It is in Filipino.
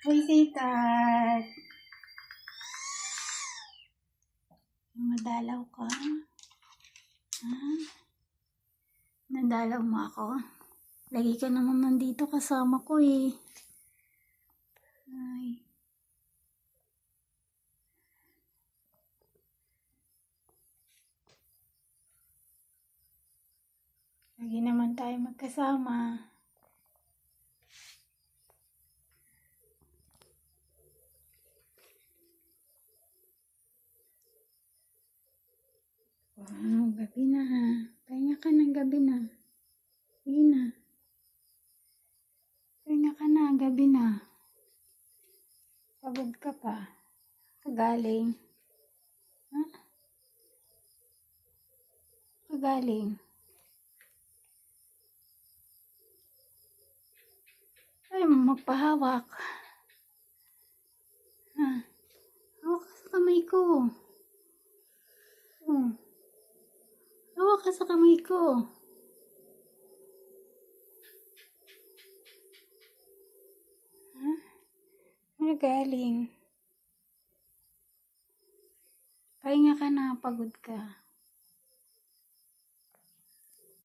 Uy, sikat. Madalaw ka? Ha? Nadalaw mo ako? Lagi ka naman nandito kasama ko eh. Ay. Lagi naman tayo magkasama. Wow, gabi na ha. Pahinga ka ng gabi na. Sige na. Pahinga ka na, gabi na. Pagod ka pa. Kagaling. Ha? Kagaling. Ay, magpahawak. Ha? Hawak ka sa kamay ko. Hawak ka sa kamay ko. Ha? Ano galing? Pahinga ka na, pagod ka.